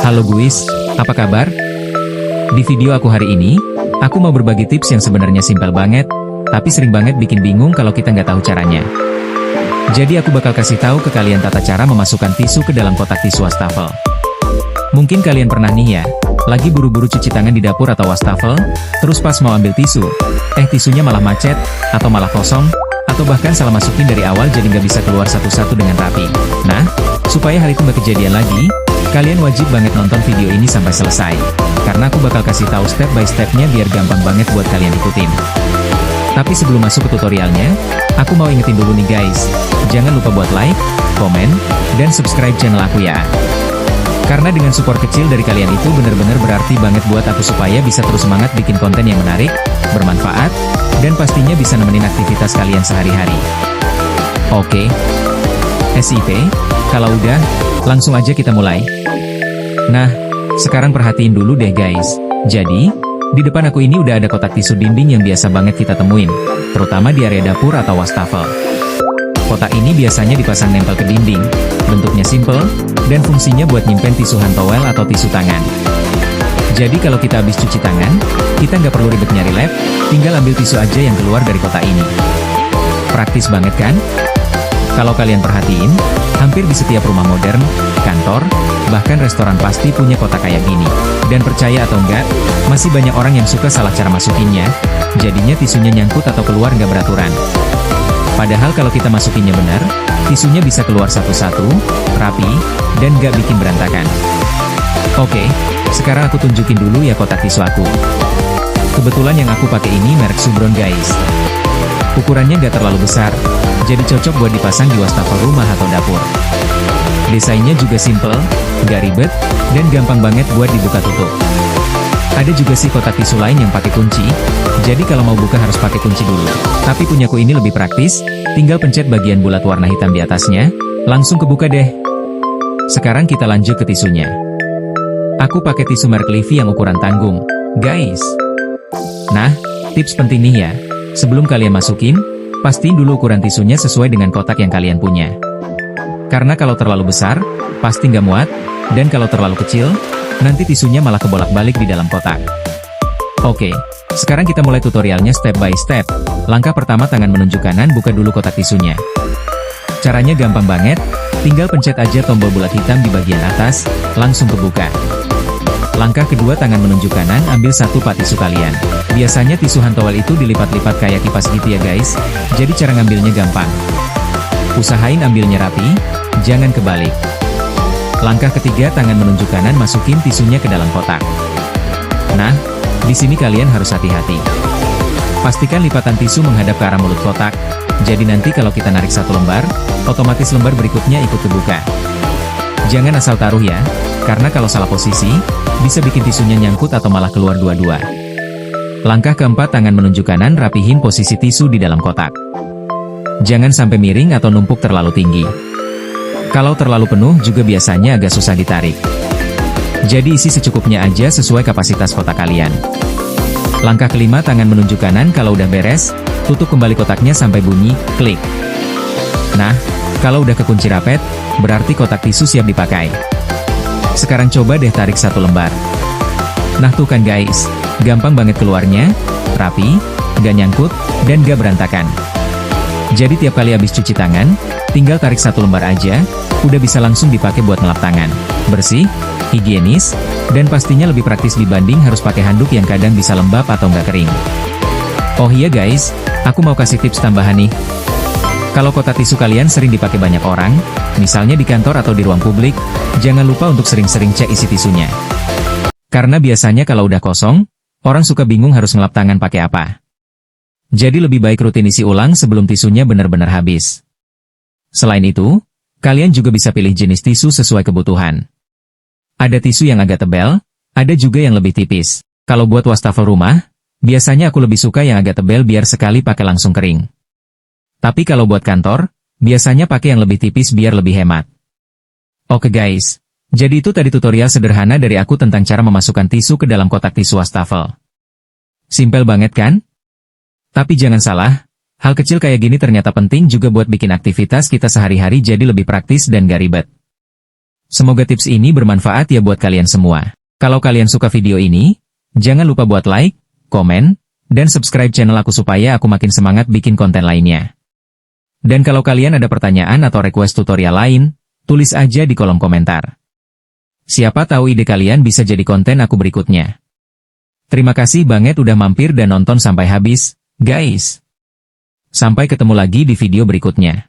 Halo guys, apa kabar? Di video aku hari ini, aku mau berbagi tips yang sebenarnya simpel banget, tapi sering banget bikin bingung kalau kita nggak tahu caranya. Jadi aku bakal kasih tahu ke kalian tata cara memasukkan tisu ke dalam kotak tisu wastafel. Mungkin kalian pernah nih ya, lagi buru-buru cuci tangan di dapur atau wastafel, terus pas mau ambil tisu, tisunya malah macet, atau malah kosong, atau bahkan salah masukin dari awal jadi nggak bisa keluar satu-satu dengan rapi. Nah, supaya hal itu nggak kejadian lagi, kalian wajib banget nonton video ini sampai selesai, karena aku bakal kasih tahu step by stepnya biar gampang banget buat kalian ikutin. Tapi sebelum masuk ke tutorialnya, aku mau ingetin dulu nih guys, jangan lupa buat like, komen, dan subscribe channel aku ya. Karena dengan support kecil dari kalian itu bener-bener berarti banget buat aku supaya bisa terus semangat bikin konten yang menarik, bermanfaat, dan pastinya bisa nemenin aktivitas kalian sehari-hari. Oke, SIP, kalau udah, langsung aja kita mulai. Nah, sekarang perhatiin dulu deh guys. Jadi, di depan aku ini udah ada kotak tisu dinding yang biasa banget kita temuin, terutama di area dapur atau wastafel. Kotak ini biasanya dipasang nempel ke dinding, bentuknya simple, dan fungsinya buat nyimpen tisu hand towel atau tisu tangan. Jadi kalau kita habis cuci tangan, kita nggak perlu ribet nyari lap, tinggal ambil tisu aja yang keluar dari kotak ini. Praktis banget kan? Kalau kalian perhatiin, hampir di setiap rumah modern, kantor, bahkan restoran pasti punya kotak kayak gini. Dan percaya atau enggak, masih banyak orang yang suka salah cara masukinnya, jadinya tisunya nyangkut atau keluar nggak beraturan. Padahal kalau kita masukinnya benar, tisunya bisa keluar satu-satu, rapi, dan nggak bikin berantakan. Oke, sekarang aku tunjukin dulu ya kotak tisu aku. Kebetulan yang aku pakai ini merek Subron guys. Ukurannya nggak terlalu besar, jadi cocok buat dipasang di wastafel rumah atau dapur. Desainnya juga simple, nggak ribet, dan gampang banget buat dibuka tutup. Ada juga sih kotak tisu lain yang pakai kunci, jadi kalau mau buka harus pakai kunci dulu. Tapi punyaku ini lebih praktis, tinggal pencet bagian bulat warna hitam di atasnya, langsung kebuka deh. Sekarang kita lanjut ke tisunya. Aku pakai tisu merek Livy yang ukuran tanggung, guys. Nah, tips penting nih ya, sebelum kalian masukin, pastiin dulu ukuran tisunya sesuai dengan kotak yang kalian punya. Karena kalau terlalu besar, pasti nggak muat, dan kalau terlalu kecil, nanti tisunya malah kebolak-balik di dalam kotak. Oke, sekarang kita mulai tutorialnya step by step. Langkah pertama, tangan menunjuk kanan buka dulu kotak tisunya. Caranya gampang banget, tinggal pencet aja tombol bulat hitam di bagian atas, langsung kebuka. Langkah kedua, tangan menunjuk kanan ambil satu pat tisu kalian. Biasanya tisu hand towel itu dilipat-lipat kayak kipas gitu ya guys, jadi cara ngambilnya gampang. Usahain ambilnya rapi, jangan kebalik. Langkah ketiga, tangan menunjuk kanan masukin tisunya ke dalam kotak. Nah, di sini kalian harus hati-hati. Pastikan lipatan tisu menghadap ke arah mulut kotak, jadi nanti kalau kita narik satu lembar, otomatis lembar berikutnya ikut kebuka. Jangan asal taruh ya, karena kalau salah posisi, bisa bikin tisunya nyangkut atau malah keluar dua-dua. Langkah keempat, tangan menunjuk kanan rapihin posisi tisu di dalam kotak. Jangan sampai miring atau numpuk terlalu tinggi. Kalau terlalu penuh juga biasanya agak susah ditarik. Jadi isi secukupnya aja sesuai kapasitas kotak kalian. Langkah kelima, tangan menunjuk kanan kalau udah beres, tutup kembali kotaknya sampai bunyi klik. Nah, kalau udah kekunci rapet, berarti kotak tisu siap dipakai. Sekarang coba deh tarik satu lembar. Nah tuh kan guys, gampang banget keluarnya, rapi, gak nyangkut, dan gak berantakan. Jadi tiap kali habis cuci tangan, tinggal tarik satu lembar aja, udah bisa langsung dipakai buat ngelap tangan. Bersih, higienis, dan pastinya lebih praktis dibanding harus pakai handuk yang kadang bisa lembab atau nggak kering. Oh iya guys, aku mau kasih tips tambahan nih. Kalau kotak tisu kalian sering dipakai banyak orang, misalnya di kantor atau di ruang publik, jangan lupa untuk sering-sering cek isi tisunya. Karena biasanya kalau udah kosong, orang suka bingung harus ngelap tangan pakai apa. Jadi lebih baik rutin isi ulang sebelum tisunya benar-benar habis. Selain itu, kalian juga bisa pilih jenis tisu sesuai kebutuhan. Ada tisu yang agak tebal, ada juga yang lebih tipis. Kalau buat wastafel rumah, biasanya aku lebih suka yang agak tebal biar sekali pakai langsung kering. Tapi kalau buat kantor, biasanya pakai yang lebih tipis biar lebih hemat. Oke guys, jadi itu tadi tutorial sederhana dari aku tentang cara memasukkan tisu ke dalam kotak tisu wastafel. Simpel banget kan? Tapi jangan salah, hal kecil kayak gini ternyata penting juga buat bikin aktivitas kita sehari-hari jadi lebih praktis dan gak ribet. Semoga tips ini bermanfaat ya buat kalian semua. Kalau kalian suka video ini, jangan lupa buat like, komen, dan subscribe channel aku supaya aku makin semangat bikin konten lainnya. Dan kalau kalian ada pertanyaan atau request tutorial lain, tulis aja di kolom komentar. Siapa tahu ide kalian bisa jadi konten aku berikutnya. Terima kasih banget udah mampir dan nonton sampai habis, guys. Sampai ketemu lagi di video berikutnya.